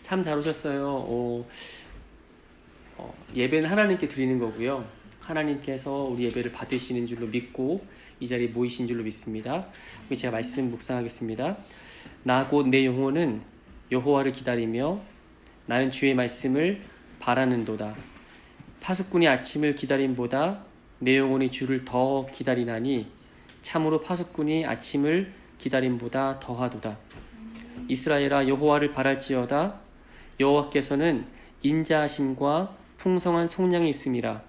참 잘 오셨어요. 예배는 하나님께 드리는 거고요. 하나님께서 우리 예배를 받으시는 줄로 믿고 이 자리에 모이신 줄로 믿습니다. 제가 말씀 묵상하겠습니다. 나 곧 내 영혼은 여호와를 기다리며 나는 주의 말씀을 바라는도다. 파수꾼이 아침을 기다림보다 내 영혼이 주를 더 기다리나니 참으로 파수꾼이 아침을 기다림보다 더하도다. 이스라엘아, 여호와를 바랄지어다. 여호와께서는 인자하심과 풍성한 속량이 있음이라.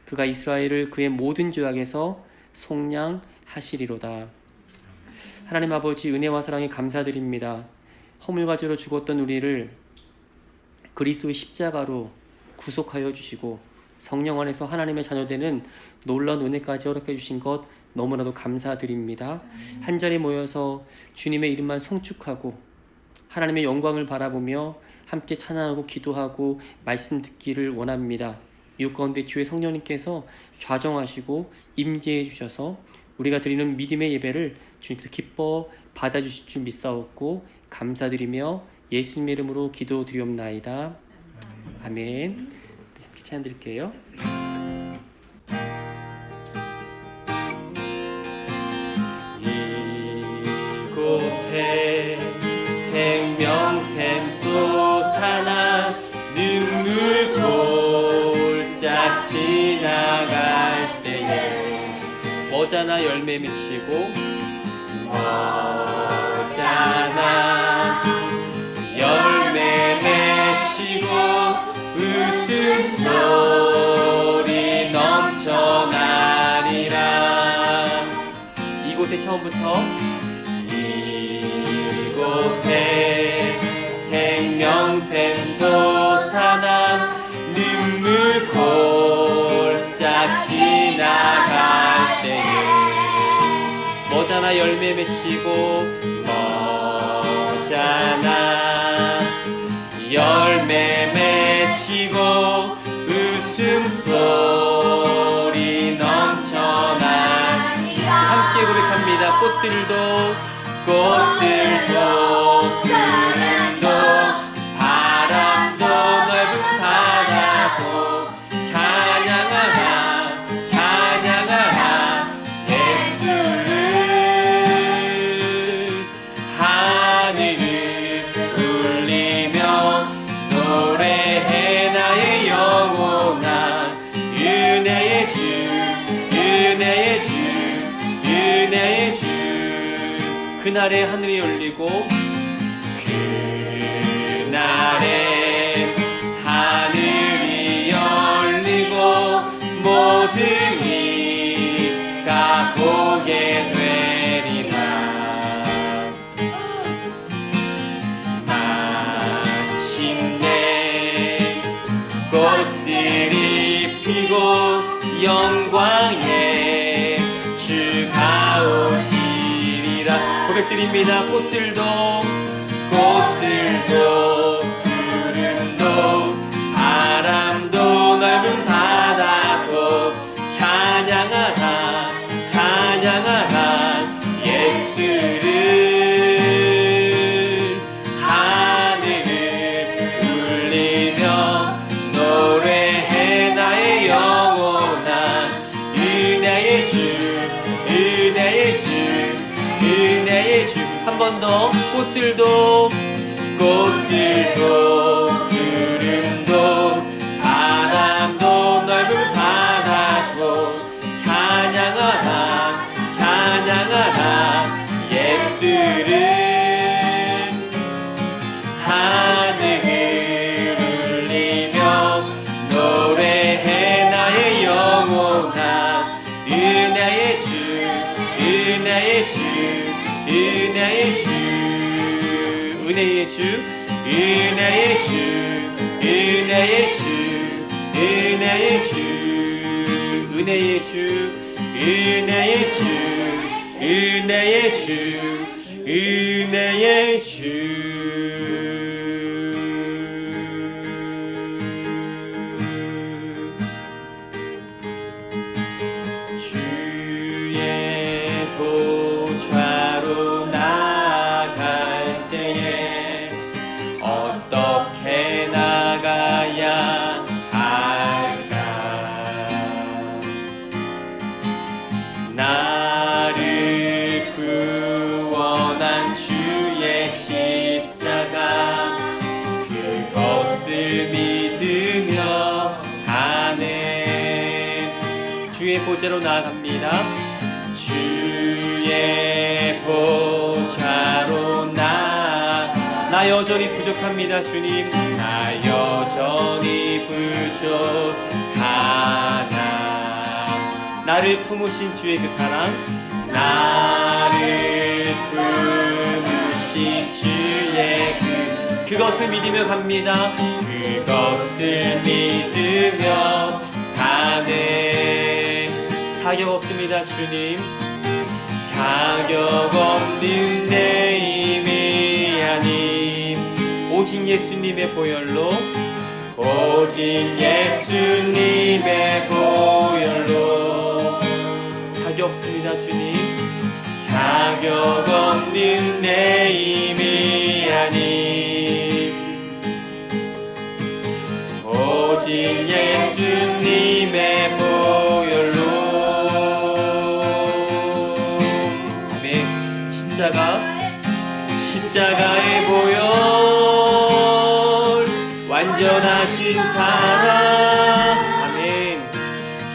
그가 이스라엘을 그의 모든 죄악에서 속량하시리로다. 하나님 아버지, 은혜와 사랑에 감사드립니다. 허물과 죄로 죽었던 우리를 그리스도의 십자가로 구속하여 주시고 성령 안에서 하나님의 자녀되는 놀라운 은혜까지 허락해 주신 것 너무나도 감사드립니다. 한자리에 모여서 주님의 이름만 송축하고 하나님의 영광을 바라보며 함께 찬양하고 기도하고 말씀 듣기를 원합니다. 이웃 가운데 주의 성령님께서 좌정하시고 임재해 주셔서 우리가 드리는 믿음의 예배를 주님께서 기뻐 받아주실 줄 믿사옵고 감사드리며 예수님의 이름으로 기도드리옵나이다. 아멘. 함께 찬양 드릴게요. 이곳에 생명샘 솟아나 눈물 골짝 지나갈 때에 머자나 열매 맺히고 머자나 열매 맺히고 웃음소리 넘쳐나리라. 이곳에 처음부터 이곳에 생명샘 솟아나 눈물 골짝 지나갈 때에 머자나 열매 맺히고 머자나 열매 맺히고 웃음소리 넘쳐나리라. 함께 고백합니다. 꽃들도 구름도 바람도 넓은 바다도 찬양하라 찬양하라 예수를. 하늘을 울리며 노래해 나의 영혼아. 은혜의 주 은혜의 주 은혜의 주. 그날에 하늘이 열리고 그날에 하늘이 열리고 모든 이가 보게 되리라. 마침내 꽃들이 피고 영광의 주가 오시리라. 고백드립니다. 꽃들도 구름도 바람도 넓은 바다도 찬양하라 찬양하라 예수를. 하늘을 울리며 노래해 나의 영혼아. 은혜의 주 은혜의 주 은혜의 주. 한 번 더. 꽃들도 구름도 바람도 넓은 바다도 찬양하라 찬양하라 예수를. 하늘을 울리며 노래해 나의 영혼아. 은혜의 주 은혜의 주 은혜의 주 은혜의 주 은혜의 주 은혜의 주 은혜의 주 은혜의 주 은혜의 주 은혜의 주 은혜의 주. 주의 보좌로 나갈 때에 어떻게 주의 보좌로 나아갑니다. 주의 보좌로 나 여전히 부족합니다. 주님, 나 여전히 부족하나. 나를 품으신 주의 그 사랑, 나를 품으신 주의 그것을 믿으며 갑니다. 그것을 믿으며 가네. 자격 없습니다. 주님, 자격 없는 내 이미야님, 오직 예수님의 보혈로, 오직 예수님의 보혈로. 자격 없습니다. 주님, 자격 없는 내 이미야님, 오직 예수님의 보혈로. 아멘. 십자가의 보혈, 완전하신 사랑. 아멘.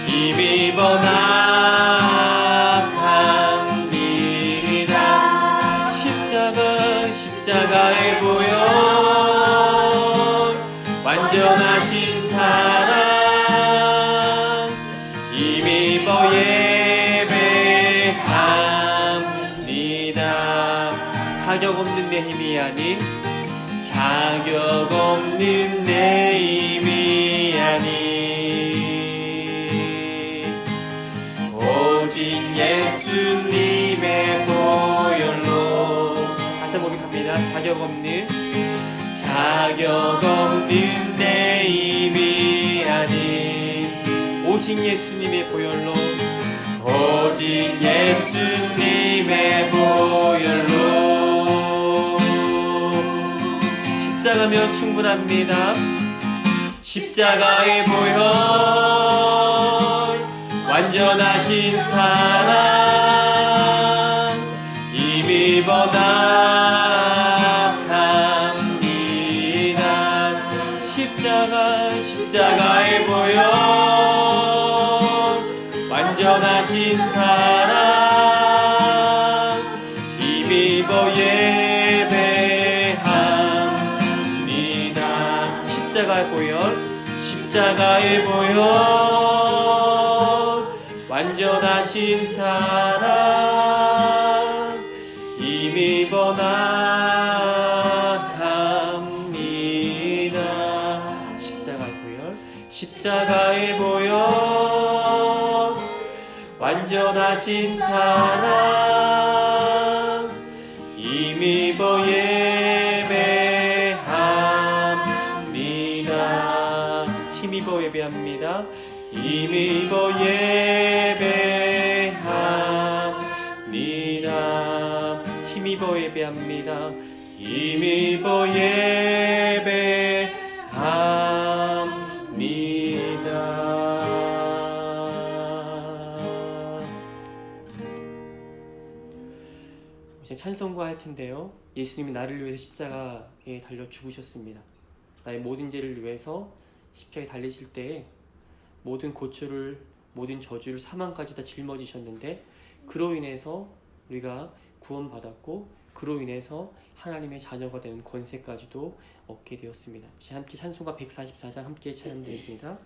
힘입어 나갑니다. 십자가의 보혈, 완전하신 사랑. 힘입어 예배합니다. 자격 없는 내 힘이 아닌, 자격 없는 내 힘이 아닌, 오직 예수님의 보혈로. 다시 한번 고백합니다. 자격 없는 내 힘이 아닌, 오직 예수님의 보혈로, 오직 예수님의 보혈로. 십자가면 충분합니다. 십자가의 보혈, 완전하신 사랑. 힘입어 나갑니다. 십자가의 보혈, 완전하신 사랑. 힘입어 예배합니다. 십자가의 보혈, 완전하신 사랑. 힘입어 나갑니다. 십자가의 보혈, 완전하신 사랑. 힘입어 예배합니다. 힘입어 예배합니다. 힘입어 예배합니다. 힘입어 예배합니다. 힘입어 예배합니다. 이제 찬송가 할 텐데요. 예수님이 나를 위해서 십자가에 달려 죽으셨습니다. 나의 모든 죄를 위해서 십자가에 달리실 때에 모든 고초를, 모든 저주를, 사망까지 다 짊어지셨는데, 그로 인해서 우리가 구원받았고, 그로 인해서 하나님의 자녀가 되는 권세까지도 얻게 되었습니다. 이제 함께 찬송가 144장 함께 찬양드립니다.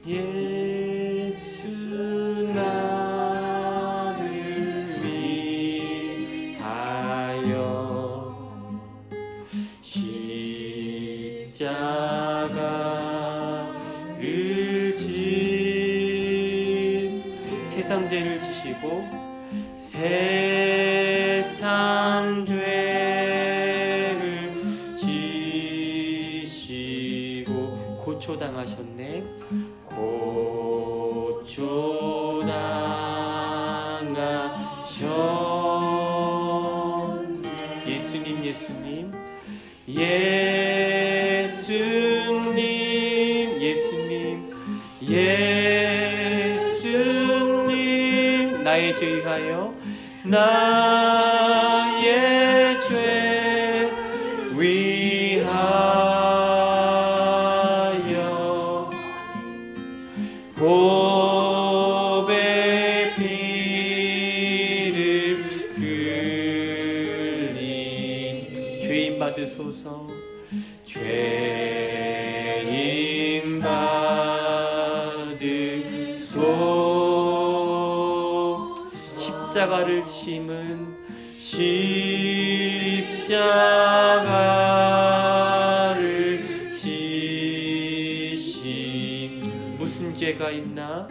예수 나를 위하여 십자가를 진, 세상 죄를 지시고 세상 죄를 지시고 고초당하셨네. 고초당하셨네. 예수님, 예수님, 예수님, 예수님, 예수님, 나의 죄 위하여, 나의 죄 위하여 보배 피를 흘린 죄인 받으소서 죄인 받으소 십자가를 심은 십자가를 지신 무슨 죄가 있나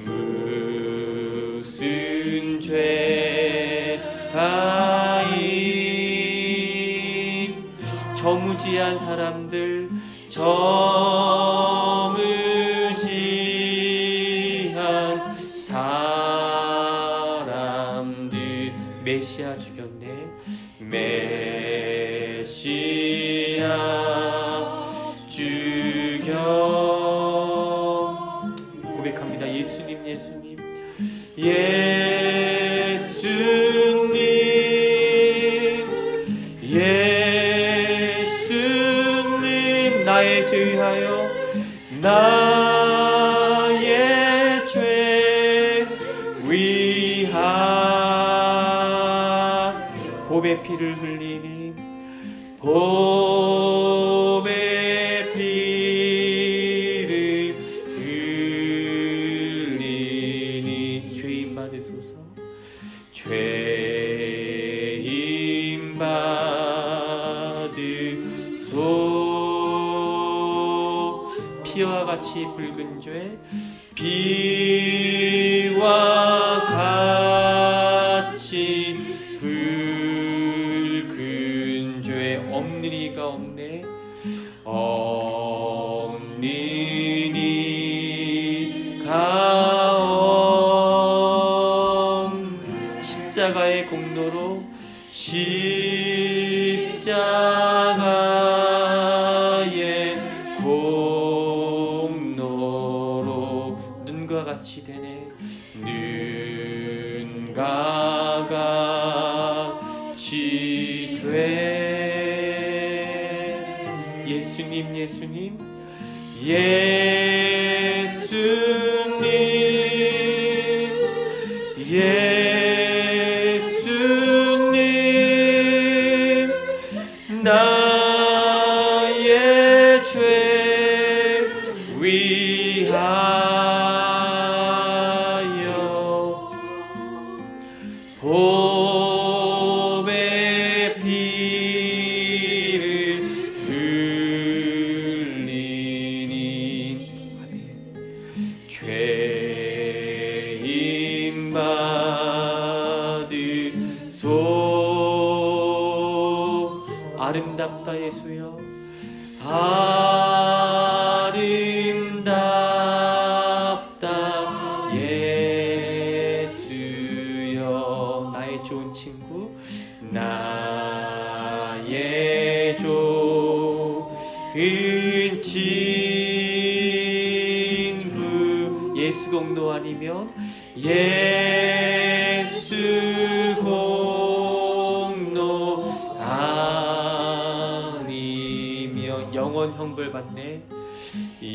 무슨 죄가 있 저무지한 사람들 저무지한 사람들 메시아 죽였네 메시아 죽여 고백합니다. 예수님 예수님 예수님 예수님 나의 죄 위하여 나의 죄 위하여 보배 피를 흘리니 보배 피를 흘리니 죄인 받으소서 죄인 받으소 피와 같이 붉은 죄 피와 같이 붉은 죄 없는 이가 없네 없는 이가 십자가의 공로로 십자가의 공로로 눈과 같이 되네 눈과 같이 돼 예수님 예수님 예수님 예수님 나의 죄 위하여 보배 피를 흘리니 죄인 받으소 아름답다 예수여 아름답다 예수여 나의 좋은 친구 나의 좋은 친구 예수 공로 아니면 예수 공로 아니면 영원 형벌 받네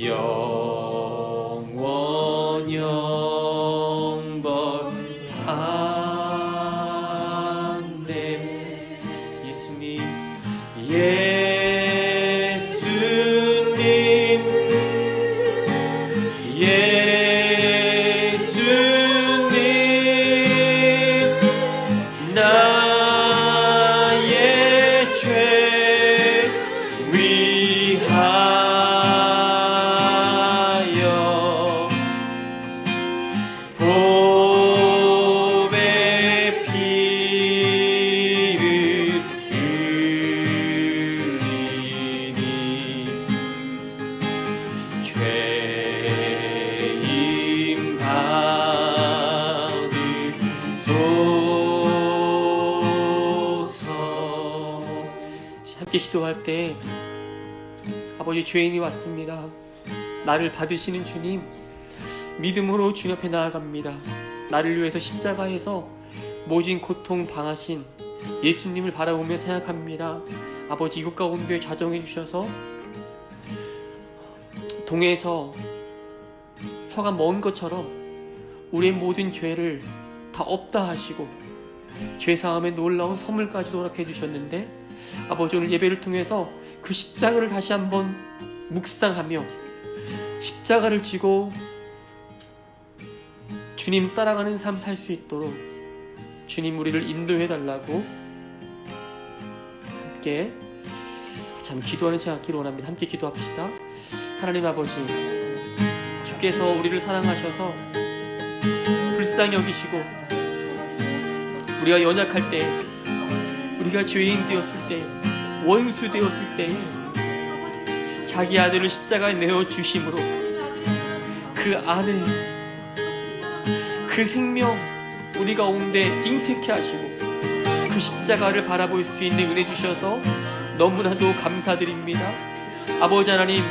영원 형벌 받네 예수님 예수님 예수님 나의 죄 위하여 보배 피를 흘리니 죄인 받으소서 함께 기도할 때 아버지 죄인이 왔습니다. 나를 받으시는 주님 믿음으로 주님 앞에 나아갑니다. 나를 위해서 십자가에서 모진 고통 당하신 예수님을 바라보며 생각합니다. 아버지 이곳 가운데 좌정해 주셔서 동에서 서가 먼 것처럼 우리의 모든 죄를 다 없다 하시고 죄사함의 놀라운 선물까지도 허락해 주셨는데, 아버지 오늘 예배를 통해서 그 십자가를 다시 한번 묵상하며 십자가를 지고 주님 따라가는 삶 살 수 있도록 주님 우리를 인도해 달라고 함께 참 기도하는 시간 갖기를 원합니다. 함께 기도합시다. 하나님 아버지, 주께서 우리를 사랑하셔서 불쌍히 여기시고 우리가 연약할 때, 우리가 죄인 되었을 때, 원수 되었을 때 자기 아들을 십자가에 내어 주심으로 그 안에 그 생명 우리 가운데 잉태케 하시고 그 십자가를 바라볼 수 있는 은혜 주셔서 너무나도 감사드립니다. 아버지 하나님,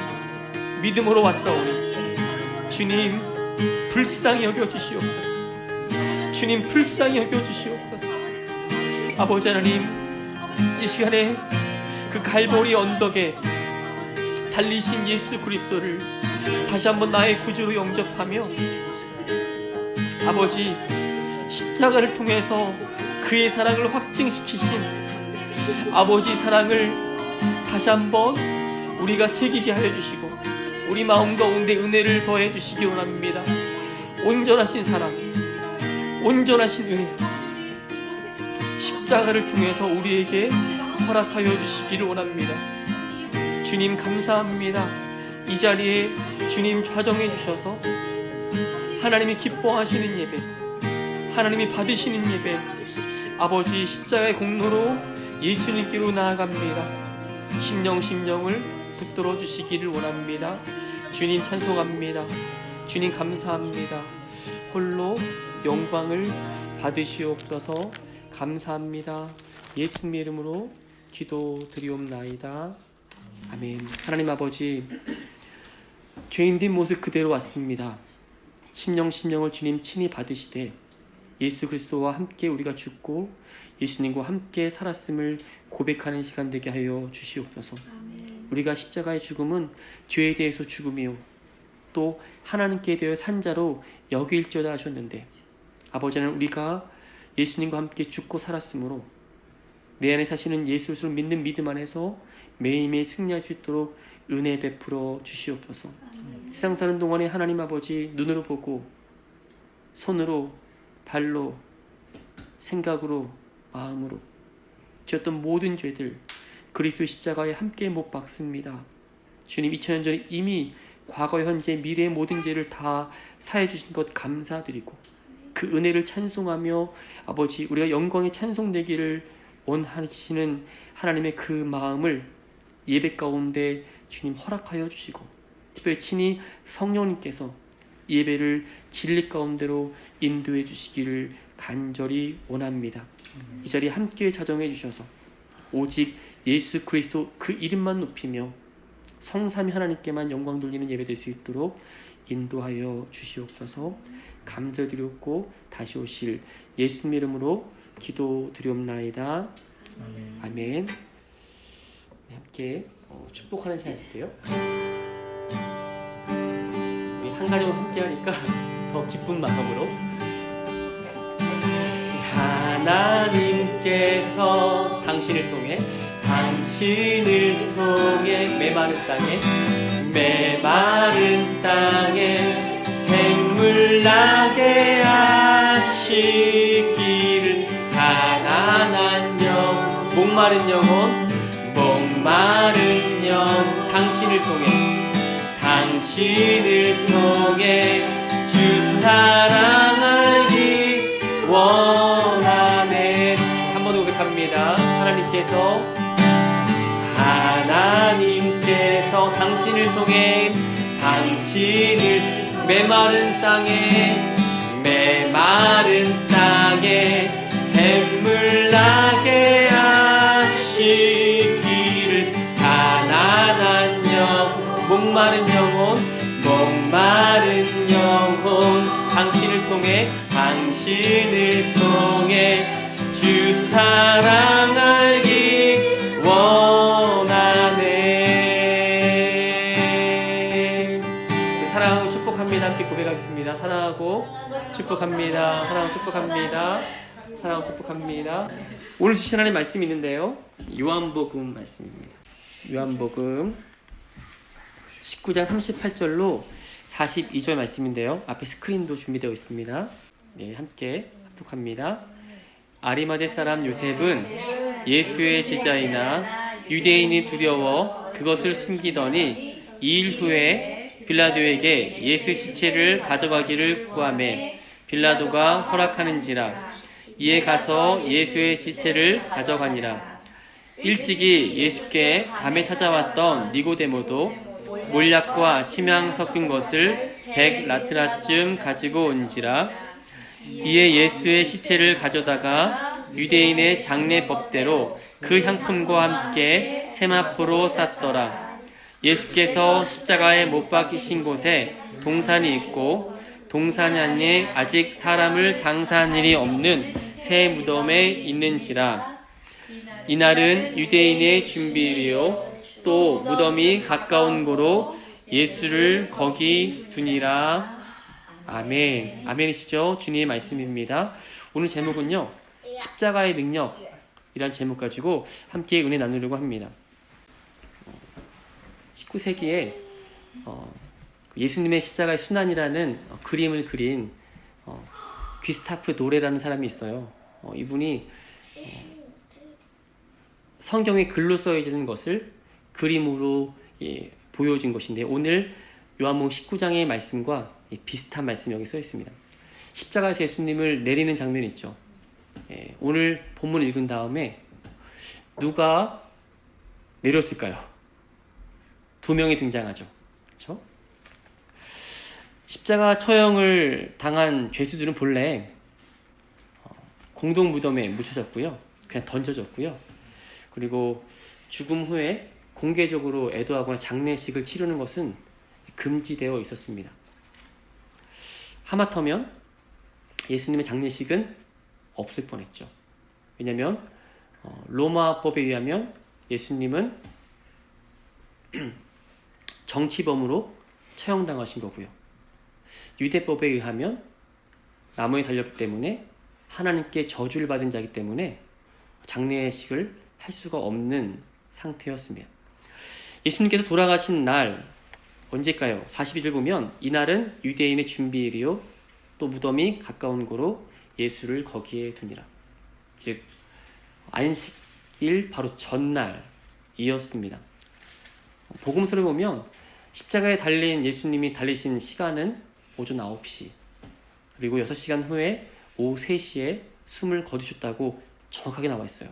믿음으로 왔사오니 주님 불쌍히 여겨주시옵소서. 주님 불쌍히 여겨주시옵소서. 아버지 하나님, 이 시간에 그 갈보리 언덕에 달리신 예수 그리스도를 다시 한번 나의 구주로 영접하며 아버지 십자가를 통해서 그의 사랑을 확증시키신 아버지 사랑을 다시 한번 우리가 새기게 하여 주시고 우리 마음 가운데 은혜를 더해 주시기 원합니다. 온전하신 사랑, 온전하신 은혜, 십자가를 통해서 우리에게 허락하여 주시기를 원합니다. 주님 감사합니다. 이 자리에 주님 좌정해 주셔서 하나님이 기뻐하시는 예배, 하나님이 받으시는 예배, 아버지 십자가의 공로로 예수님께로 나아갑니다. 심령을 붙들어 주시기를 원합니다. 주님 찬송합니다. 주님 감사합니다. 홀로 영광을 받으시옵소서. 감사합니다. 예수님의 이름으로 기도드리옵나이다. 아멘. 하나님 아버지, 죄인된 모습 그대로 왔습니다. 심령을 주님 친히 받으시되 예수 그리스도와 함께 우리가 죽고 예수님과 함께 살았음을 고백하는 시간 되게 하여 주시옵소서. 아멘. 우리가 십자가의 죽음은 죄에 대해서 죽음이요 또 하나님께 대하여 산자로 여길지어다 하셨는데, 아버지는 우리가 예수님과 함께 죽고 살았으므로 내 안에 사시는 예수를 믿는 믿음 안에서 매일매일 승리할 수 있도록 은혜 베풀어 주시옵소서. 세상 사는 동안에 하나님 아버지 눈으로 보고 손으로 발로 생각으로 마음으로 지었던 모든 죄들 그리스도의 십자가에 함께 못 박습니다. 주님 2000년 전에 이미 과거 현재 미래의 모든 죄를 다 사해 주신 것 감사드리고 그 은혜를 찬송하며 아버지 우리가 영광의 찬송되기를 원하시는 하나님의 그 마음을 예배 가운데 주님 허락하여 주시고 특별히 친히 성령님께서 예배를 진리 가운데로 인도해 주시기를 간절히 원합니다. 이 자리에 함께 자정해 주셔서 오직 예수 그리스도 그 이름만 높이며 성삼위 하나님께만 영광 돌리는 예배 될 수 있도록 인도하여 주시옵소서. 감사드렸고 다시 오실 예수님 이름으로 기도드리옵나이다. 아멘. 함께 축복하는 시간 있을게요. 우리 한 가정을 함께 하니까 더 기쁜 마음으로 하나님께서 당신을 통해 메마른 땅에 샘물 나게 하시기를 가난한 영 목마른 영혼 당신을 통해 주 사랑 알기 원하네. 한 번 더 고백합니다. 하나님께서 당신을 통해 메마른 땅에 샘물 나게 하시기를 가난한 목마른 영혼 당신을 통해 주 사랑 알기 원하네. 사랑하고 축복합니다. 함께 고백하겠습니다. 사랑하고 축복합니다. 사랑하고 축복합니다. 사랑하고 축복합니다. 오늘 주신 하나님 말씀이 있는데요. 요한복음 말씀입니다. 요한복음 19장 38절로 42절 말씀인데요. 앞에 스크린도 준비되어 있습니다. 네, 함께 합독합니다. 아리마대 사람 요셉은 예수의 제자이나 유대인이 두려워 그것을 숨기더니 2일 후에 빌라도에게 예수의 시체를 가져가기를 구하매 빌라도가 허락하는지라. 이에 가서 예수의 시체를 가져가니라. 일찍이 예수께 밤에 찾아왔던 니고데모도 몰약과 침향 섞인 것을 100라트라쯤 가지고 온지라. 이에 예수의 시체를 가져다가 유대인의 장례 법대로 그 향품과 함께 세마포로 쌌더라. 예수께서 십자가에 못 박히신 곳에 동산이 있고 동산 안에 아직 사람을 장사한 일이 없는 새 무덤에 있는지라. 이날은 유대인의 준비일이요 또 무덤이 가까운 고로 예수를 거기 두니라. 아멘. 아멘이시죠? 주님의 말씀입니다. 오늘 제목은요, 십자가의 능력이란 제목 가지고 함께 은혜 나누려고 합니다. 19세기에 예수님의 십자가의 순환이라는 그림을 그린 귀스타프 도레라는 사람이 있어요. 이분이 성경에 글로 써있는 것을 그림으로 보여준 것인데, 오늘 요한복음 19장의 말씀과 비슷한 말씀이 여기 써 있습니다. 십자가에서 예수님을 내리는 장면이 있죠. 오늘 본문 읽은 다음에 누가 내렸을까요? 두 명이 등장하죠. 그렇죠? 십자가 처형을 당한 죄수들은 본래 공동 무덤에 묻혀졌고요. 그냥 던져졌고요. 그리고 죽음 후에 공개적으로 애도하거나 장례식을 치르는 것은 금지되어 있었습니다. 하마터면 예수님의 장례식은 없을 뻔했죠. 왜냐하면 로마법에 의하면 예수님은 정치범으로 처형당하신 거고요. 유대법에 의하면 나무에 달렸기 때문에 하나님께 저주를 받은 자이기 때문에 장례식을 할 수가 없는 상태였습니다. 예수님께서 돌아가신 날 언제일까요? 42절 보면 이날은 유대인의 준비일이요 또 무덤이 가까운 고로 예수를 거기에 두니라. 즉 안식일 바로 전날이었습니다. 복음서를 보면 십자가에 달린 예수님이 달리신 시간은 오전 9시, 그리고 6시간 후에 오후 3시에 숨을 거두셨다고 정확하게 나와 있어요.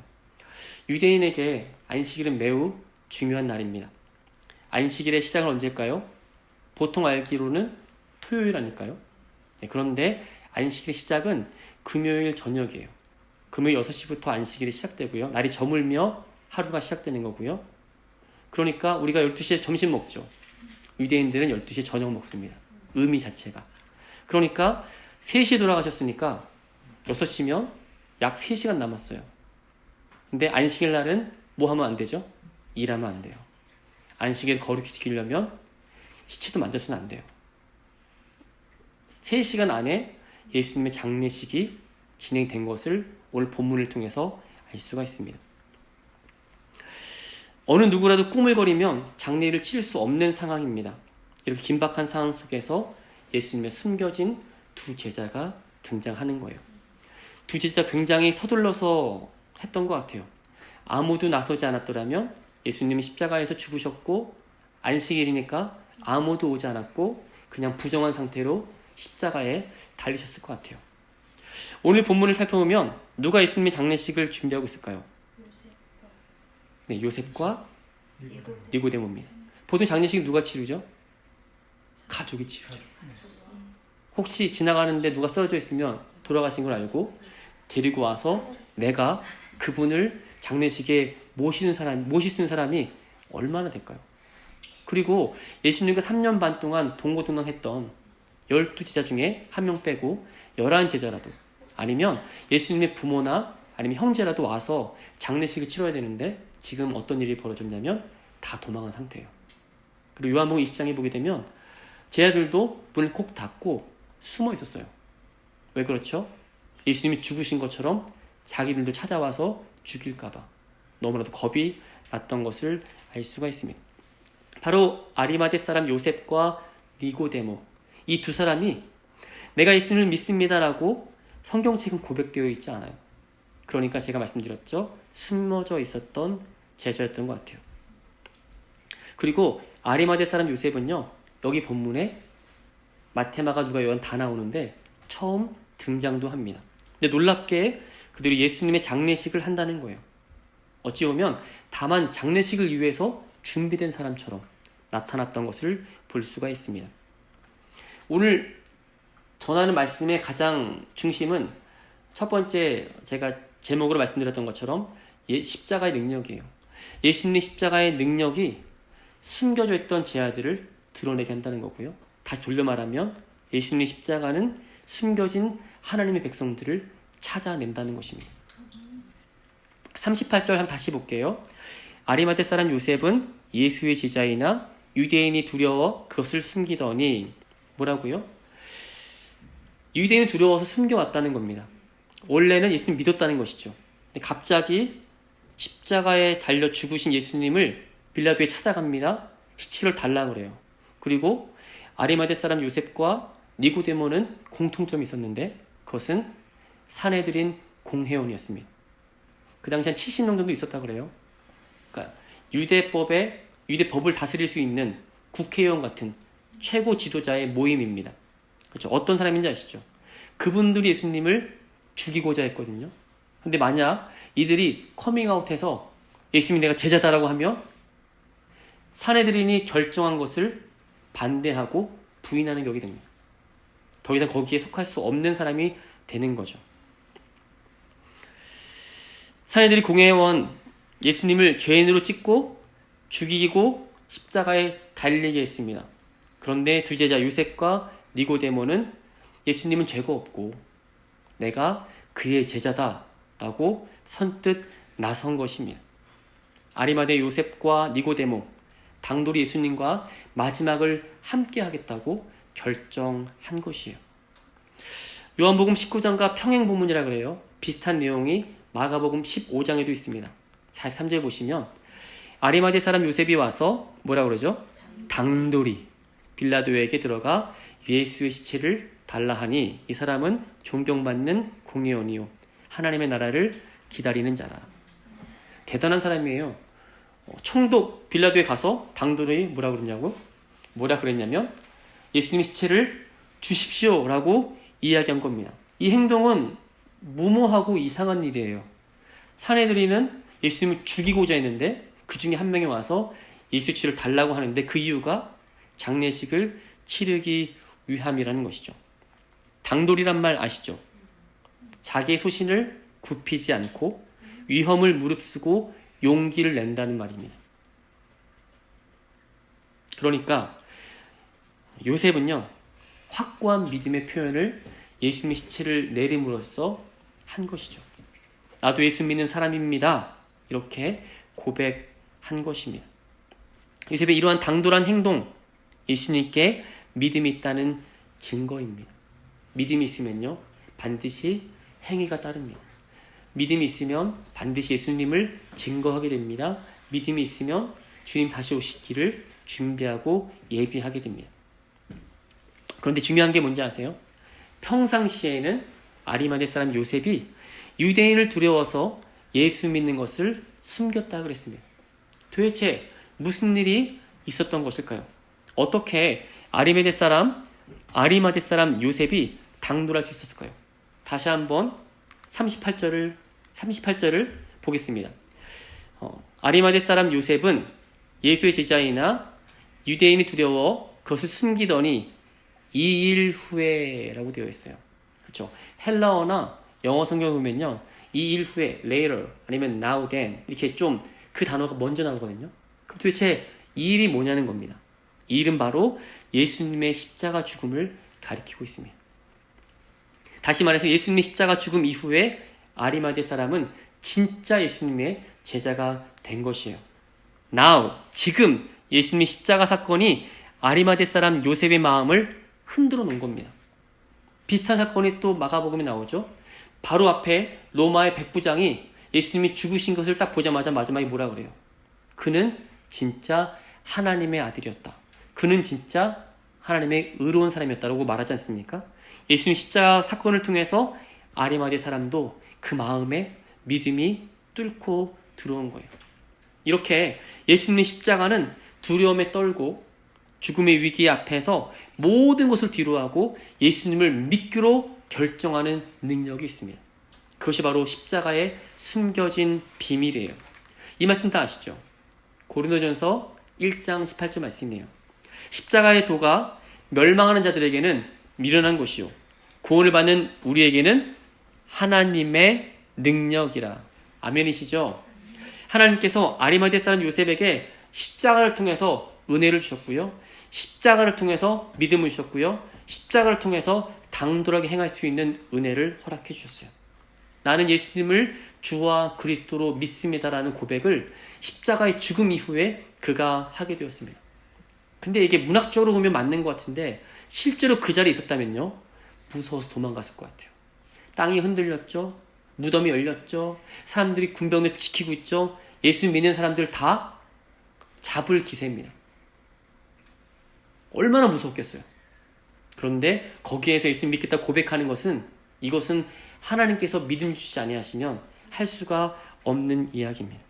유대인에게 안식일은 매우 중요한 날입니다. 안식일의 시작은 언제일까요? 보통 알기로는 토요일 아닐까요? 그런데 안식일의 시작은 금요일 저녁이에요. 금요일 6시부터 안식일이 시작되고요. 날이 저물며 하루가 시작되는 거고요. 그러니까 우리가 12시에 점심 먹죠. 유대인들은 12시에 저녁 먹습니다. 의미 자체가. 그러니까 3시에 돌아가셨으니까 6시면 약 3시간 남았어요. 근데 안식일 날은 뭐 하면 안 되죠? 일하면 안 돼요. 안식일 거룩히 지키려면 시체도 만져서는 안 돼요. 3시간 안에 예수님의 장례식이 진행된 것을 오늘 본문을 통해서 알 수가 있습니다. 어느 누구라도 꾸물거리면 장례를 치를 수 없는 상황입니다. 이렇게 긴박한 상황 속에서 예수님의 숨겨진 두 제자가 등장하는 거예요. 두 제자 굉장히 서둘러서 했던 것 같아요. 아무도 나서지 않았더라면 예수님이 십자가에서 죽으셨고 안식일이니까 아무도 오지 않았고 그냥 부정한 상태로 십자가에 달리셨을 것 같아요. 오늘 본문을 살펴보면 누가 예수님의 장례식을 준비하고 있을까요? 네, 요셉과 니고데모입니다. 보통 장례식 누가 치르죠? 가족이 치르죠. 혹시 지나가는데 누가 쓰러져 있으면 돌아가신 걸 알고 데리고 와서 내가 그분을 장례식에 모실 수 있는 사람이 얼마나 될까요? 그리고 예수님과 3년 반 동안 동고동락했던 12제자 중에 한 명 빼고 11제자라도, 아니면 예수님의 부모나 아니면 형제라도 와서 장례식을 치러야 되는데 지금 어떤 일이 벌어졌냐면 다 도망한 상태예요. 그리고 요한복음 20장에 보게 되면 제자들도 문을 콕 닫고 숨어 있었어요. 왜 그렇죠? 예수님이 죽으신 것처럼 자기들도 찾아와서 죽일까봐 너무나도 겁이 났던 것을 알 수가 있습니다. 바로 아리마대 사람 요셉과 니고데모, 이 두 사람이 내가 예수님을 믿습니다라고 성경책은 고백되어 있지 않아요. 그러니까 제가 말씀드렸죠. 숨어져 있었던 제자였던 것 같아요. 그리고 아리마대 사람 요셉은요, 여기 본문에 마테마가 누가 요한 다 나오는데 처음 등장도 합니다. 근데 놀랍게 그들이 예수님의 장례식을 한다는 거예요. 어찌 보면 다만 장례식을 위해서 준비된 사람처럼 나타났던 것을 볼 수가 있습니다. 오늘 전하는 말씀의 가장 중심은 첫 번째 제가 제목으로 말씀드렸던 것처럼 십자가의 능력이에요. 예수님의 십자가의 능력이 숨겨져 있던 제 아들을 드러내게 한다는 거고요. 다시 돌려 말하면 예수님의 십자가는 숨겨진 하나님의 백성들을 찾아낸다는 것입니다. 38절 한번 다시 볼게요. 아리마대 사람 요셉은 예수의 제자이나 유대인이 두려워 그것을 숨기더니 뭐라고요? 유대인이 두려워서 숨겨왔다는 겁니다. 원래는 예수님 믿었다는 것이죠. 근데 갑자기 십자가에 달려 죽으신 예수님을 빌라도에 찾아갑니다. 시체를 달라고 그래요. 그리고 아리마대 사람 요셉과 니고데모는 공통점이 있었는데 그것은 사내들인 공회원이었습니다. 그 당시 한 70명 정도 있었다고 그래요. 그러니까 유대법을 다스릴 수 있는 국회의원 같은 최고 지도자의 모임입니다. 그렇죠? 어떤 사람인지 아시죠? 그분들이 예수님을 죽이고자 했거든요. 근데 만약 이들이 커밍아웃해서 예수님이 내가 제자다라고 하면 사내들인이 결정한 것을 반대하고 부인하는 격이 됩니다. 더 이상 거기에 속할 수 없는 사람이 되는 거죠. 사내들이 공회원 예수님을 죄인으로 찍고 죽이고 십자가에 달리게 했습니다. 그런데 두 제자 요셉과 니고데모는 예수님은 죄가 없고 내가 그의 제자다라고 선뜻 나선 것입니다. 아리마대 요셉과 니고데모, 당돌이 예수님과 마지막을 함께 하겠다고 결정한 것이에요. 요한복음 19장과 평행본문이라 그래요. 비슷한 내용이 마가복음 15장에도 있습니다. 43절 보시면 아리마대 사람 요셉이 와서 뭐라 그러죠? 당돌이 빌라도에게 들어가 예수의 시체를 달라 하니 이 사람은 존경받는 공회원이요 하나님의 나라를 기다리는 자라. 대단한 사람이에요. 총독 빌라도에 가서 당돌이 뭐라 그랬냐면 예수님의 시체를 주십시오라고 이야기한 겁니다. 이 행동은 무모하고 이상한 일이에요. 사내들이는 예수님을 죽이고자 했는데 그 중에 한 명이 와서 예수의 시체를 달라고 하는데 그 이유가 장례식을 치르기 위함이라는 것이죠. 당돌이란 말 아시죠? 자기의 소신을 굽히지 않고 위험을 무릅쓰고 용기를 낸다는 말입니다. 그러니까 요셉은요, 확고한 믿음의 표현을 예수님의 시체를 내림으로써 한 것이죠. 나도 예수 믿는 사람입니다. 이렇게 고백한 것입니다. 요셉의 이러한 당돌한 행동, 예수님께 믿음이 있다는 증거입니다. 믿음이 있으면요, 반드시 행위가 따릅니다. 믿음이 있으면 반드시 예수님을 증거하게 됩니다. 믿음이 있으면 주님 다시 오실 길을 준비하고 예비하게 됩니다. 그런데 중요한 게 뭔지 아세요? 평상시에는 아리마대 사람 요셉이 유대인을 두려워서 예수 믿는 것을 숨겼다 그랬습니다. 도대체 무슨 일이 있었던 것일까요? 어떻게 아리마대 사람 요셉이 당돌할 수 있었을까요? 다시 한번 38절을 보겠습니다. 아리마대 사람 요셉은 예수의 제자이나 유대인이 두려워 그것을 숨기더니 2일 후에라고 되어 있어요. 그렇죠? 헬라어나 영어 성경 보면요, 2일 후에, later, 아니면 now then 이렇게 좀 그 단어가 먼저 나오거든요. 그럼 도대체 이 일이 뭐냐는 겁니다. 이 일은 바로 예수님의 십자가 죽음을 가리키고 있습니다. 다시 말해서 예수님의 십자가 죽음 이후에 아리마대 사람은 진짜 예수님의 제자가 된 것이에요. Now, 지금 예수님의 십자가 사건이 아리마대 사람 요셉의 마음을 흔들어 놓은 겁니다. 비슷한 사건이 또 마가복음에 나오죠. 바로 앞에 로마의 백부장이 예수님이 죽으신 것을 딱 보자마자 마지막에 뭐라 그래요? 그는 진짜 하나님의 아들이었다. 그는 진짜 하나님의 의로운 사람이었다라고 말하지 않습니까? 예수님 십자가 사건을 통해서 아리마대 사람도 그 마음에 믿음이 뚫고 들어온 거예요. 이렇게 예수님의 십자가는 두려움에 떨고 죽음의 위기 앞에서 모든 것을 뒤로하고 예수님을 믿기로 결정하는 능력이 있습니다. 그것이 바로 십자가에 숨겨진 비밀이에요. 이 말씀 다 아시죠? 고린도전서 1장 18절 말씀이에요. 십자가의 도가 멸망하는 자들에게는 미련한 것이요 구원을 받는 우리에게는 하나님의 능력이라. 아멘이시죠? 하나님께서 아리마대 사람 요셉에게 십자가를 통해서 은혜를 주셨고요. 십자가를 통해서 믿음을 주셨고요. 십자가를 통해서 당돌하게 행할 수 있는 은혜를 허락해 주셨어요. 나는 예수님을 주와 그리스도로 믿습니다라는 고백을 십자가의 죽음 이후에 그가 하게 되었습니다. 근데 이게 문학적으로 보면 맞는 것 같은데 실제로 그 자리에 있었다면요, 무서워서 도망갔을 것 같아요. 땅이 흔들렸죠. 무덤이 열렸죠. 사람들이 군병을 지키고 있죠. 예수 믿는 사람들 다 잡을 기세입니다. 얼마나 무섭겠어요. 그런데 거기에서 예수 믿겠다 고백하는 것은, 이것은 하나님께서 믿음 주시지 아니하시면 할 수가 없는 이야기입니다.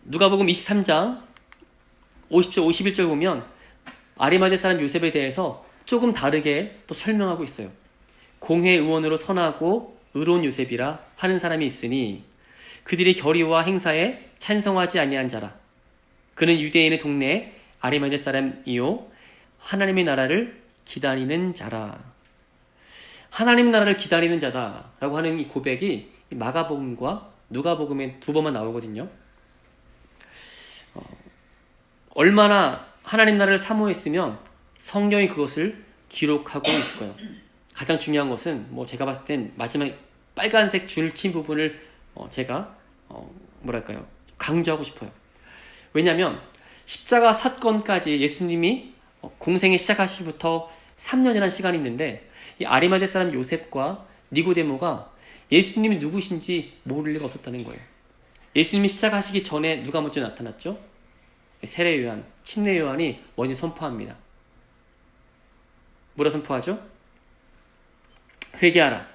누가복음 23장 50절 51절 보면 아리마대 사람 요셉에 대해서 조금 다르게 또 설명하고 있어요. 공회 의원으로 선하고 의로운 요셉이라 하는 사람이 있으니 그들의 결의와 행사에 찬성하지 아니한 자라. 그는 유대인의 동네 아리마대 사람이요 하나님의 나라를 기다리는 자라. 하나님 나라를 기다리는 자다라고 하는 이 고백이 마가복음과 누가복음에 두 번만 나오거든요. 얼마나 하나님 나라를 사모했으면 성경이 그것을 기록하고 있을 거예요. 가장 중요한 것은 제가 봤을 땐 마지막 빨간색 줄 친 부분을 제가 강조하고 싶어요. 왜냐하면 십자가 사건까지 예수님이 공생에 시작하시기부터 3년이라는 시간이 있는데 이 아리마대 사람 요셉과 니고데모가 예수님이 누구신지 모를 리가 없었다는 거예요. 예수님이 시작하시기 전에 누가 먼저 나타났죠? 세례 요한, 침례 요한이 먼저 선포합니다. 뭐라 선포하죠? 회개하라.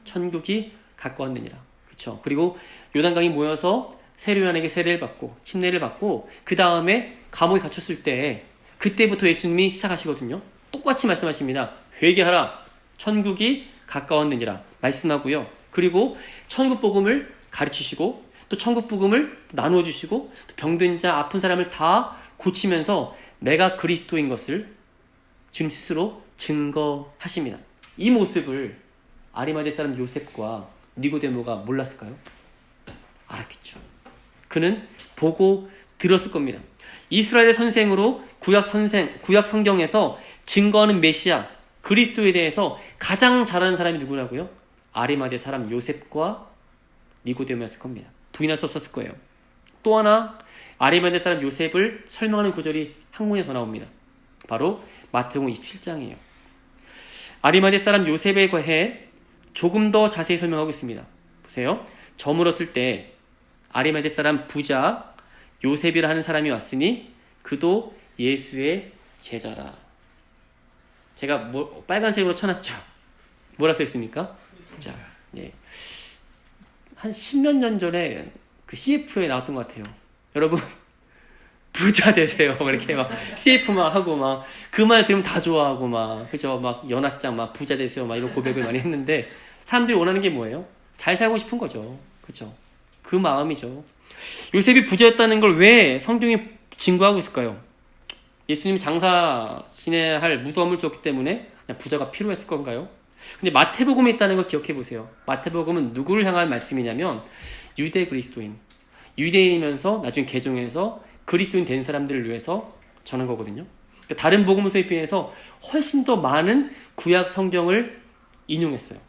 천국이 가까웠느니라. 그렇죠? 그리고 요단강이 모여서 세례 요한에게 세례를 받고 침례를 받고 그 다음에 감옥에 갇혔을 때 그때부터 예수님이 시작하시거든요. 똑같이 말씀하십니다. 회개하라. 천국이 가까웠느니라 말씀하고요. 그리고 천국 복음을 가르치시고 또 천국 복음을 나누어 주시고 또 병든 자, 아픈 사람을 다 고치면서 내가 그리스도인 것을 주님 스스로 증거하십니다. 이 모습을 아리마대 사람 요셉과 니고데모가 몰랐을까요? 알았겠죠. 그는 보고 들었을 겁니다. 이스라엘의 선생으로 구약 성경에서 증거하는 메시아 그리스도에 대해서 가장 잘하는 사람이 누구라고요? 아리마대 사람 요셉과 니고데모였을 겁니다. 부인할 수 없었을 거예요. 또 하나 아리마대 사람 요셉을 설명하는 구절이 한문에 더 나옵니다. 바로 마태복음 27장이에요. 아리마대 사람 요셉에 관해 조금 더 자세히 설명하고 있습니다. 보세요. 저물었을 때 아리마대 사람 부자 요셉이라 하는 사람이 왔으니 그도 예수의 제자라. 제가 빨간색으로 쳐놨죠. 뭐라 써있습니까? 부자. 예. 한 10몇 년 전에 그 CF에 나왔던 것 같아요. 여러분 부자 되세요. 이렇게 막 CF만 하고 막 그 말 들으면 다 좋아하고 막 그죠? 막 연합장 막 부자 되세요. 막 이런 고백을 많이 했는데 사람들이 원하는 게 뭐예요? 잘 살고 싶은 거죠. 그죠? 그 마음이죠. 요셉이 부자였다는 걸 왜 성경이 증거하고 있을까요? 예수님이 장사 지내할 무덤을 줬기 때문에 그냥 부자가 필요했을 건가요? 근데 마태복음에 있다는 걸 기억해 보세요. 마태복음은 누구를 향한 말씀이냐면 유대 그리스도인, 유대인이면서 나중에 개종해서 그리스도인 된 사람들을 위해서 전한 거거든요. 그러니까 다른 복음서에 비해서 훨씬 더 많은 구약 성경을 인용했어요.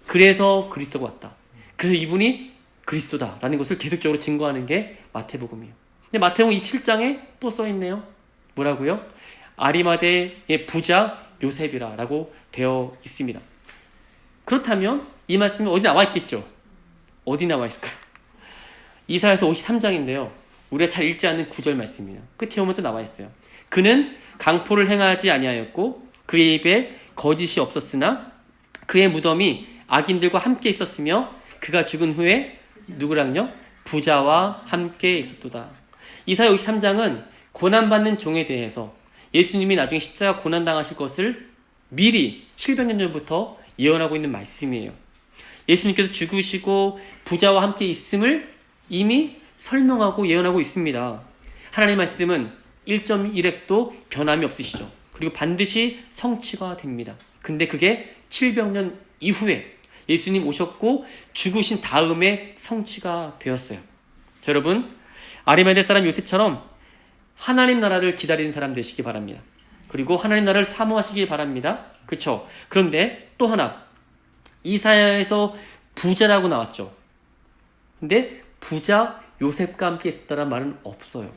그래서 그리스도가 왔다. 그래서 이분이 그리스도다라는 것을 계속적으로 증거하는 게 마태복음이에요. 근데 마태복음 27장에 또 써있네요. 뭐라고요? 아리마대의 부자 요셉이라 라고 되어 있습니다. 그렇다면 이 말씀이 어디 나와 있겠죠? 어디 나와 있을까요? 이사야서 53장인데요. 우리가 잘 읽지 않는 9절 말씀이에요. 끝에 오면 또 나와 있어요. 그는 강포를 행하지 아니하였고 그의 입에 거짓이 없었으나 그의 무덤이 악인들과 함께 있었으며 그가 죽은 후에 누구랑요? 부자와 함께 있었도다. 이사야 53장은 고난받는 종에 대해서 예수님이 나중에 십자가 고난당하실 것을 미리 700년 전부터 예언하고 있는 말씀이에요. 예수님께서 죽으시고 부자와 함께 있음을 이미 설명하고 예언하고 있습니다. 하나님의 말씀은 1.1획도 변함이 없으시죠. 그리고 반드시 성취가 됩니다. 근데 그게 700년 이후에 예수님 오셨고 죽으신 다음에 성취가 되었어요. 여러분, 아리마대 사람 요셉처럼 하나님 나라를 기다리는 사람 되시기 바랍니다. 그리고 하나님 나라를 사모하시기 바랍니다. 그렇죠? 그런데 또 하나, 이사야에서 부자라고 나왔죠. 근데 부자 요셉과 함께 있었다는 말은 없어요.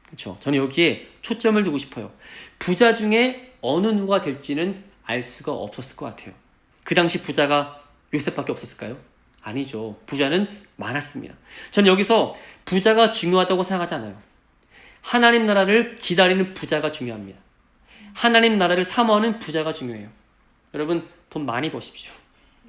그렇죠? 저는 여기에 초점을 두고 싶어요. 부자 중에 어느 누가 될지는 알 수가 없었을 것 같아요. 그 당시 부자가 요셉밖에 없었을까요? 아니죠. 부자는 많았습니다. 저는 여기서 부자가 중요하다고 생각하지 않아요. 하나님 나라를 기다리는 부자가 중요합니다. 하나님 나라를 사모하는 부자가 중요해요. 여러분, 돈 많이 버십시오.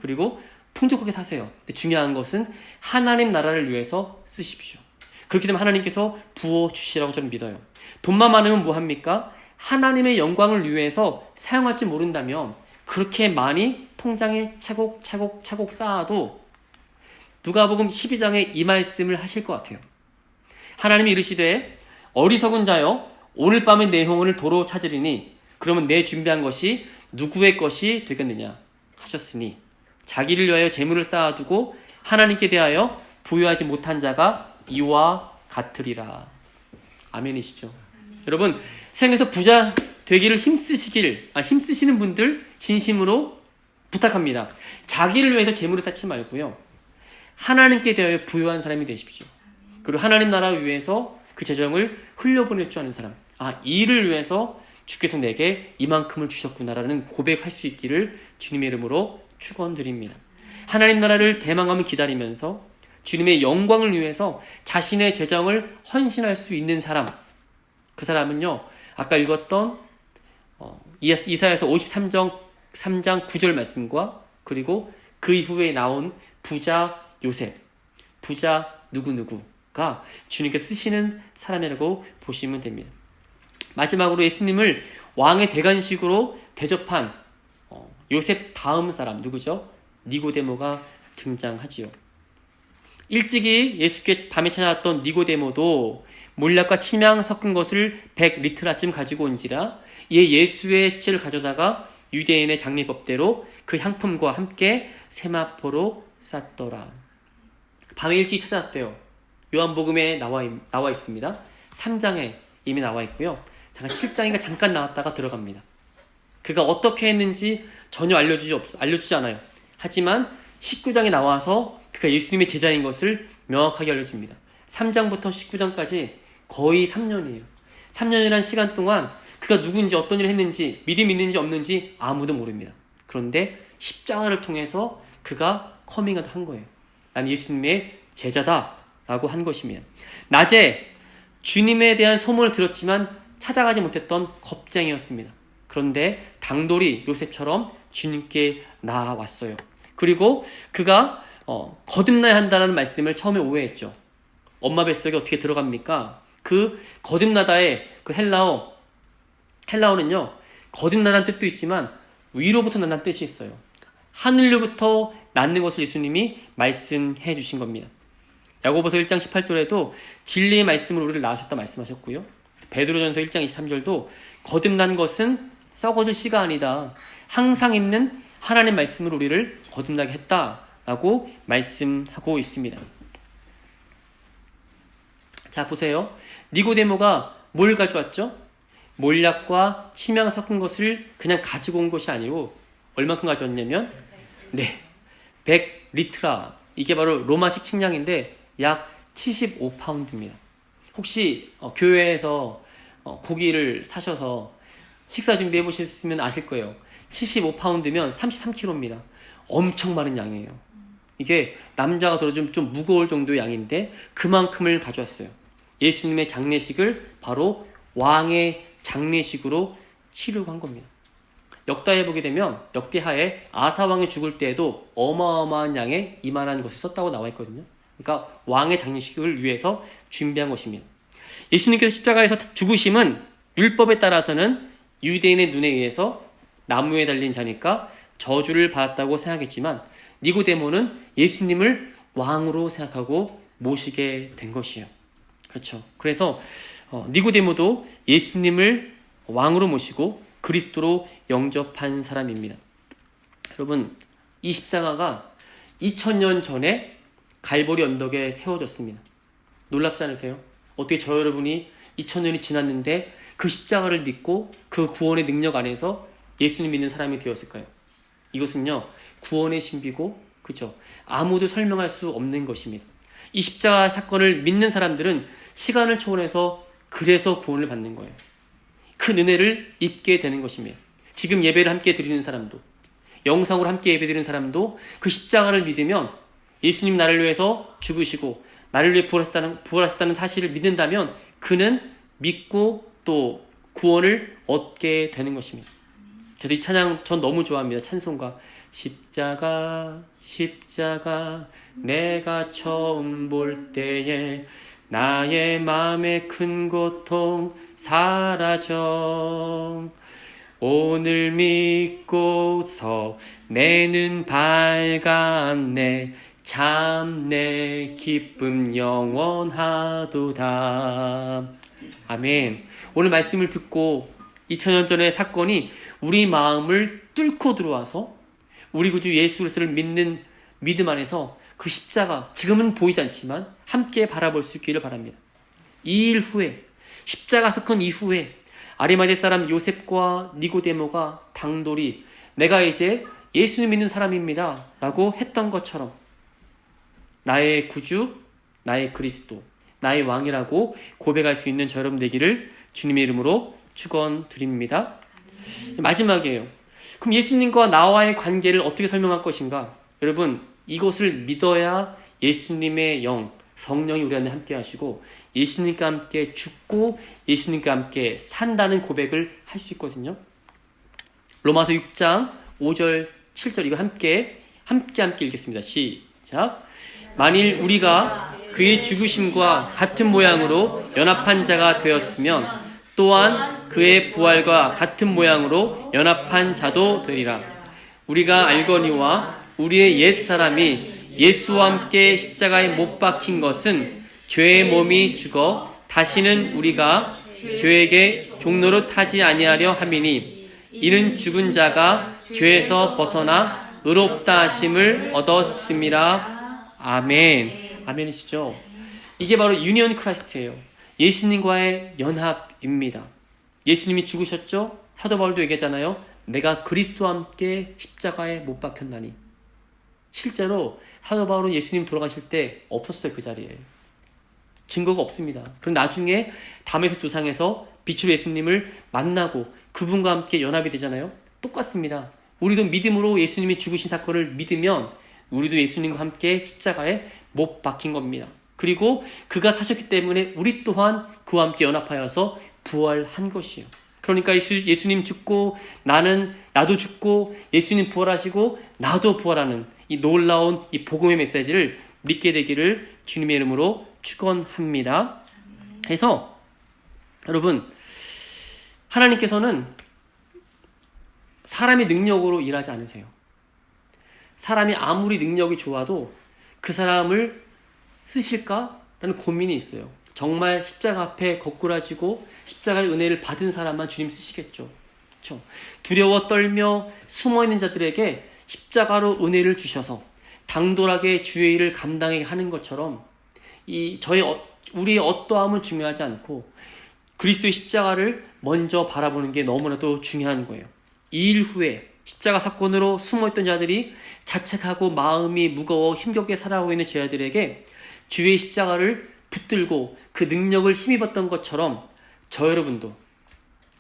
그리고 풍족하게 사세요. 근데 중요한 것은 하나님 나라를 위해서 쓰십시오. 그렇게 되면 하나님께서 부어주시라고 저는 믿어요. 돈만 많으면 뭐합니까? 하나님의 영광을 위해서 사용할 줄 모른다면 그렇게 많이 통장에 차곡차곡 쌓아도 누가복음 12장에 이 말씀을 하실 것 같아요. 하나님이 이르시되 어리석은 자여 오늘 밤의 내 영혼을 도로 찾으리니 그러면 내 준비한 것이 누구의 것이 되겠느냐 하셨으니 자기를 위하여 재물을 쌓아두고 하나님께 대하여 부여하지 못한 자가 이와 같으리라. 아멘이시죠? 여러분, 세상에서 부자 되기를 힘쓰시는 분들 진심으로 부탁합니다. 자기를 위해서 재물을 쌓지 말고요. 하나님께 대하여 부여한 사람이 되십시오. 그리고 하나님 나라를 위해서 그 재정을 흘려보낼 줄 아는 사람. 이 일을 위해서 주께서 내게 이만큼을 주셨구나라는 고백할 수 있기를 주님의 이름으로 축원드립니다. 하나님 나라를 대망하며 기다리면서 주님의 영광을 위해서 자신의 재정을 헌신할 수 있는 사람. 그 사람은요, 아까 읽었던 이사야서 53장 9절 말씀과 그리고 그 이후에 나온 부자 요셉, 부자 누구누구가 주님께 쓰시는 사람이라고 보시면 됩니다. 마지막으로 예수님을 왕의 대관식으로 대접한 요셉 다음 사람 누구죠? 니고데모가 등장하지요. 일찍이 예수께 밤에 찾아왔던 니고데모도 몰약과 침향 섞은 것을 100리트라쯤 가지고 온지라 이에 예수의 시체를 가져다가 유대인의 장례법대로 그 향품과 함께 세마포로 쌌더라. 밤에 일찍 찾아왔대요. 요한복음에 나와 있습니다. 3장에 이미 나와 있고요. 잠깐 7장인가 잠깐 나왔다가 들어갑니다. 그가 어떻게 했는지 전혀 알려주지 않아요. 하지만 19장에 나와서 그가 예수님의 제자인 것을 명확하게 알려줍니다. 3장부터 19장까지 거의 3년이에요. 3년이라는 시간 동안 그가 누구인지 어떤 일을 했는지 믿음이 있는지 없는지 아무도 모릅니다. 그런데 십자가를 통해서 그가 커밍아웃 한 거예요. 나는 예수님의 제자다 라고 한 것입니다. 낮에 주님에 대한 소문을 들었지만 찾아가지 못했던 겁쟁이였습니다. 그런데 당돌이 요셉처럼 주님께 나아왔어요. 그리고 그가 거듭나야 한다는 말씀을 처음에 오해했죠. 엄마 뱃속에 어떻게 들어갑니까? 그 거듭나다의 그 헬라어는요, 거듭나다는 뜻도 있지만 위로부터 난다는 뜻이 있어요. 하늘로부터 낳는 것을 예수님이 말씀해 주신 겁니다. 야고보서 1장 18절에도 진리의 말씀으로 우리를 낳으셨다 말씀하셨고요. 베드로전서 1장 23절도 거듭난 것은 썩어질 씨가 아니다. 항상 있는 하나님 말씀으로 우리를 거듭나게 했다라고 말씀하고 있습니다. 자, 보세요. 니고데모가 뭘 가져왔죠? 몰약과 침향 섞은 것을 그냥 가지고 온 것이 아니고 얼만큼 가져왔냐면 100리트라. 이게 바로 로마식 측량인데 약 75파운드입니다. 혹시 교회에서 고기를 사셔서 식사 준비해 보셨으면 아실 거예요. 75파운드면 33kg입니다. 엄청 많은 양이에요. 이게 남자가 들어주면 좀 무거울 정도의 양인데 그만큼을 가져왔어요. 예수님의 장례식을 바로 왕의 장례식으로 치르고 한 겁니다. 역다에 보게 되면 역대하에 아사왕이 죽을 때에도 어마어마한 양의 이만한 것을 썼다고 나와 있거든요. 그러니까 왕의 장례식을 위해서 준비한 것입니다. 예수님께서 십자가에서 죽으심은 율법에 따라서는 유대인의 눈에 의해서 나무에 달린 자니까 저주를 받았다고 생각했지만 니고데모는 예수님을 왕으로 생각하고 모시게 된 것이에요. 그렇죠. 그래서 니고데모도 예수님을 왕으로 모시고 그리스도로 영접한 사람입니다. 여러분, 이 십자가가 2000년 전에 갈보리 언덕에 세워졌습니다. 놀랍지 않으세요? 어떻게 저 여러분이 2000년이 지났는데 그 십자가를 믿고 그 구원의 능력 안에서 예수님 믿는 사람이 되었을까요? 이것은요, 구원의 신비고, 그죠? 아무도 설명할 수 없는 것입니다. 이 십자가 사건을 믿는 사람들은 시간을 초월해서 그래서 구원을 받는 거예요. 그 은혜를 입게 되는 것입니다. 지금 예배를 함께 드리는 사람도, 영상으로 함께 예배 드리는 사람도 그 십자가를 믿으면 예수님 나를 위해서 죽으시고 나를 위해 부활하셨다는 사실을 믿는다면 그는 믿고 또 구원을 얻게 되는 것입니다. 그래서 이 찬양 전 너무 좋아합니다. 찬송가 십자가 십자가 내가 처음 볼 때에 나의 마음의 큰 고통 사라져 오늘 믿고서 내 눈 밝았네 참 내 기쁨 영원하도다. 아멘. 오늘 말씀을 듣고 2000년 전의 사건이 우리 마음을 뚫고 들어와서 우리 구주 예수 그리스도를 믿는 믿음 안에서 그 십자가, 지금은 보이지 않지만 함께 바라볼 수 있기를 바랍니다. 이 일 후에, 십자가 사건 이후에 아리마대 사람 요셉과 니고데모가 당돌이 내가 이제 예수를 믿는 사람입니다 라고 했던 것처럼 나의 구주, 나의 그리스도, 나의 왕이라고 고백할 수 있는 저 여러분 되기를 주님의 이름으로 축원드립니다. 마지막이에요. 그럼 예수님과 나와의 관계를 어떻게 설명할 것인가? 여러분, 이것을 믿어야 예수님의 영, 성령이 우리 안에 함께 하시고 예수님과 함께 죽고 예수님과 함께 산다는 고백을 할 수 있거든요. 로마서 6장 5절 7절 이거 함께 읽겠습니다. 시작. 만일 우리가 그의 죽으심과 같은 모양으로 연합한 자가 되었으면 또한 그의 부활과 같은 모양으로 연합한 자도 되리라. 우리가 알거니와 우리의 옛사람이 예수와 함께 십자가에 못 박힌 것은 죄의 몸이 죽어 다시는 우리가 죄에게 종노릇 하지 아니하려 함이니 이는 죽은 자가 죄에서 벗어나 의롭다 하심을 얻었음이라. 아멘. 아멘이시죠? 이게 바로 유니온 크라이스트예요. 예수님과의 연합입니다. 예수님이 죽으셨죠? 사도 바울도 얘기하잖아요. 내가 그리스도와 함께 십자가에 못 박혔나니. 실제로 사도 바울은 예수님 돌아가실 때 없었어요. 그 자리에. 증거가 없습니다. 그럼 나중에 다메섹 도상에서 빛으로 예수님을 만나고 그분과 함께 연합이 되잖아요. 똑같습니다. 우리도 믿음으로 예수님이 죽으신 사건을 믿으면 우리도 예수님과 함께 십자가에 못 박힌 겁니다. 그리고 그가 사셨기 때문에 우리 또한 그와 함께 연합하여서 부활한 것이에요. 그러니까 예수님 죽고 나도 죽고 예수님 부활하시고 나도 부활하는 이 놀라운 이 복음의 메시지를 믿게 되기를 주님의 이름으로 축원합니다. 그래서 여러분, 하나님께서는 사람의 능력으로 일하지 않으세요. 사람이 아무리 능력이 좋아도 그 사람을 쓰실까라는 고민이 있어요. 정말 십자가 앞에 거꾸라지고 십자가의 은혜를 받은 사람만 주님 쓰시겠죠. 그렇죠? 두려워 떨며 숨어있는 자들에게 십자가로 은혜를 주셔서 당돌하게 주의 일을 감당하게 하는 것처럼 우리의 어떠함은 중요하지 않고 그리스도의 십자가를 먼저 바라보는 게 너무나도 중요한 거예요. 이 일 후에 십자가 사건으로 숨어있던 자들이 자책하고 마음이 무거워 힘겹게 살아가고 있는 제자들에게 주의 십자가를 붙들고 그 능력을 힘입었던 것처럼 저 여러분도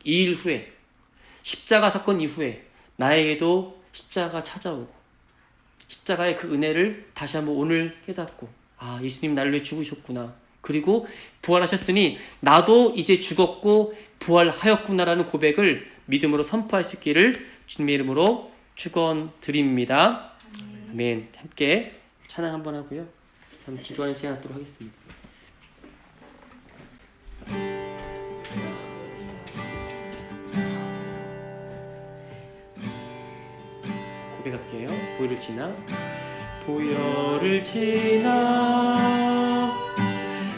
이 일 후에 십자가 사건 이후에 나에게도 십자가가 찾아오고 십자가의 그 은혜를 다시 한번 오늘 깨닫고 예수님 나를 위해 죽으셨구나. 그리고 부활하셨으니 나도 이제 죽었고 부활하였구나라는 고백을 믿음으로 선포할 수 있기를 주님의 이름으로 축원드립니다. 아멘. 함께 찬양 한번 하고요. 참 기도하는 시간 갖도록 하겠습니다. 고백할게요. 보혈을 지나 보혈을 지나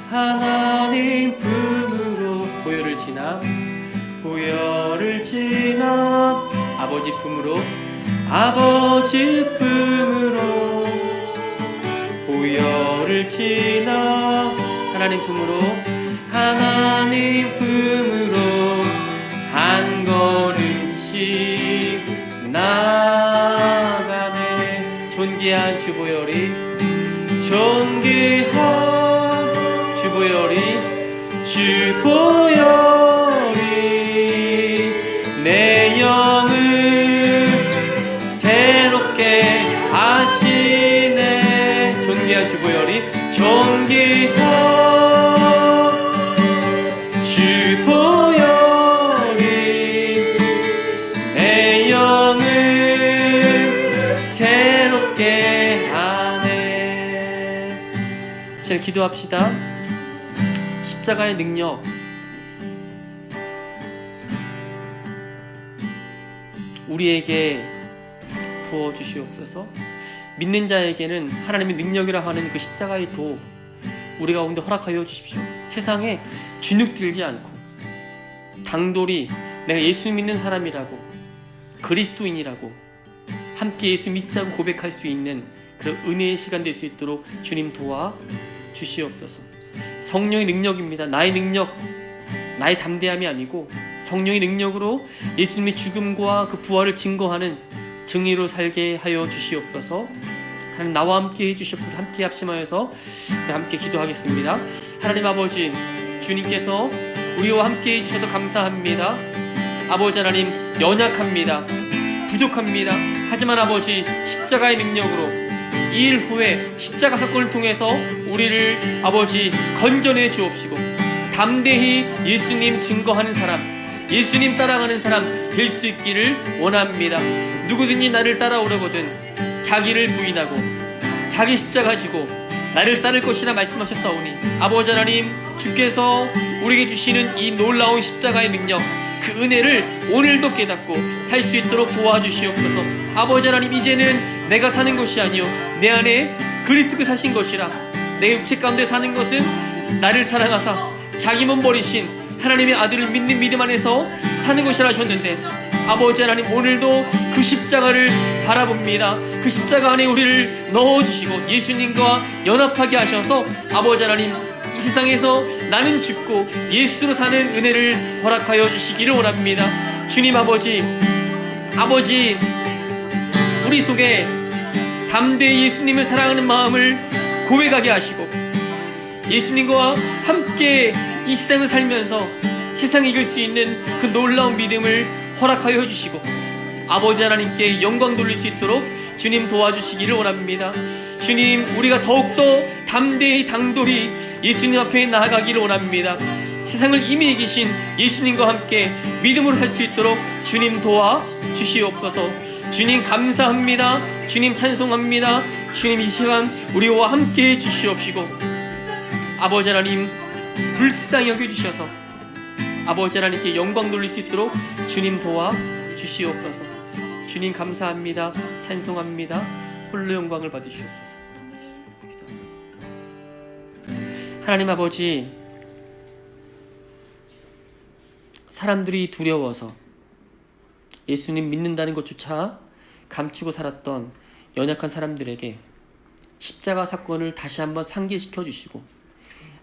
하나님 품으로 보혈을 지나 보혈을 지나 아버지 품으로 아버지 품으로 보혈을 지나 하나님 품으로 하나님 품으로 한 걸음씩 나가네. 존귀한 주보혈이 존귀한 주보혈이 내 영을 새롭게 하시네. 존귀한 주보혈이 존귀한 주보혈이 내 영을 새롭게 하네. 이제 기도합시다. 십자가의 능력, 우리에게 부어주시옵소서. 믿는 자에게는 하나님의 능력이라 하는 그 십자가의 도 우리 가운데 허락하여 주십시오. 세상에 주눅들지 않고 당돌이 내가 예수 믿는 사람이라고 그리스도인이라고 함께 예수 믿자고 고백할 수 있는 그런 은혜의 시간 될 수 있도록 주님 도와 주시옵소서. 성령의 능력입니다. 나의 능력, 나의 담대함이 아니고 성령의 능력으로 예수님의 죽음과 그 부활을 증거하는 증인으로 살게 하여 주시옵소서. 하나님 나와 함께 해주시옵소서. 함께 합심하여서 함께 기도하겠습니다. 하나님 아버지, 주님께서 우리와 함께 해주셔서 감사합니다. 아버지 하나님, 연약합니다. 부족합니다. 하지만 아버지, 십자가의 능력으로 이 일 후에 십자가 사건을 통해서 우리를 아버지 건져내 주옵시고 담대히 예수님 증거하는 사람, 예수님 따라가는 사람 될 수 있기를 원합니다. 누구든지 나를 따라오려거든 자기를 부인하고 자기 십자가 지고 나를 따를 것이라 말씀하셨사오니 아버지 하나님, 주께서 우리에게 주시는 이 놀라운 십자가의 능력, 그 은혜를 오늘도 깨닫고 살 수 있도록 도와주시옵소서. 아버지 하나님, 이제는 내가 사는 것이 아니요 내 안에 그리스도가 사신 것이라. 내 육체 가운데 사는 것은 나를 사랑하사 자기 몸 버리신 하나님의 아들을 믿는 믿음 안에서 사는 것이라 하셨는데, 아버지 하나님, 오늘도 그 십자가를 바라봅니다. 그 십자가 안에 우리를 넣어주시고 예수님과 연합하게 하셔서 아버지 하나님, 이 세상에서 나는 죽고 예수로 사는 은혜를 허락하여 주시기를 원합니다. 주님 아버지, 우리 속에 담대히 예수님을 사랑하는 마음을 고백하게 하시고 예수님과 함께 이 세상을 살면서 세상을 이길 수 있는 그 놀라운 믿음을 허락하여 주시고 아버지 하나님께 영광 돌릴 수 있도록 주님 도와주시기를 원합니다. 주님, 우리가 더욱더 담대히 당돌히 예수님 앞에 나아가기를 원합니다. 세상을 이미 이기신 예수님과 함께 믿음으로 할 수 있도록 주님 도와주시옵소서. 주님 감사합니다. 주님 찬송합니다. 주님 이 시간 우리와 함께 해주시옵시고 아버지 하나님, 불쌍히 여겨주셔서 아버지 하나님께 영광 돌릴 수 있도록 주님 도와주시옵소서. 주님 감사합니다. 찬송합니다. 홀로 영광을 받으시옵소서. 하나님 아버지, 사람들이 두려워서 예수님 믿는다는 것조차 감추고 살았던 연약한 사람들에게 십자가 사건을 다시 한번 상기시켜 주시고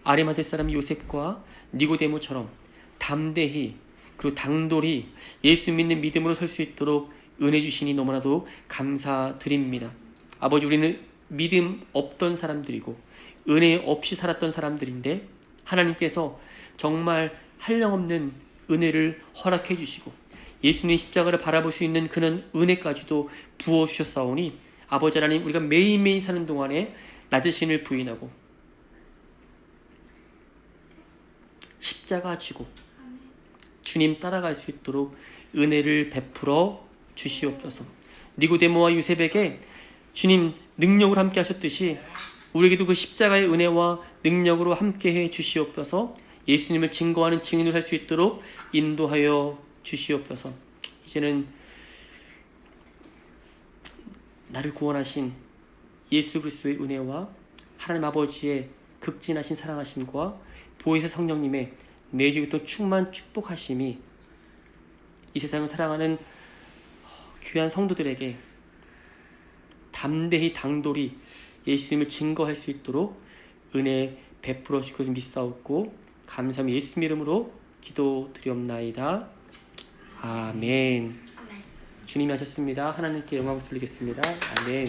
아리마대 사람 요셉과 니고데모처럼 담대히 그리고 당돌히 예수 믿는 믿음으로 설 수 있도록 은혜 주시니 너무나도 감사드립니다. 아버지, 우리는 믿음 없던 사람들이고 은혜 없이 살았던 사람들인데 하나님께서 정말 한량없는 은혜를 허락해 주시고 예수님의 십자가를 바라볼 수 있는 그런 은혜까지도 부어주셨사오니 아버지 하나님, 우리가 매일매일 사는 동안에 나 자신을 부인하고 십자가 지고 주님 따라갈 수 있도록 은혜를 베풀어 주시옵소서. 니고데모와 요셉에게 주님 능력으로 함께 하셨듯이 우리에게도 그 십자가의 은혜와 능력으로 함께해 주시옵소서. 예수님을 증거하는 증인을 할 수 있도록 인도하여 주시옵소서. 이제는 나를 구원하신 예수 그리스도의 은혜와 하나님 아버지의 극진하신 사랑하심과 보혜사 성령님의 내주부터 충만 축복하심이 이 세상을 사랑하는 귀한 성도들에게 담대히 당돌이 예수님을 증거할 수 있도록 은혜 베풀어 주시고 믿사옵고 감사함이 예수님 이름으로 기도드리옵나이다. 아멘. 주님이 하셨습니다. 하나님께 영광을 돌리겠습니다. 아멘.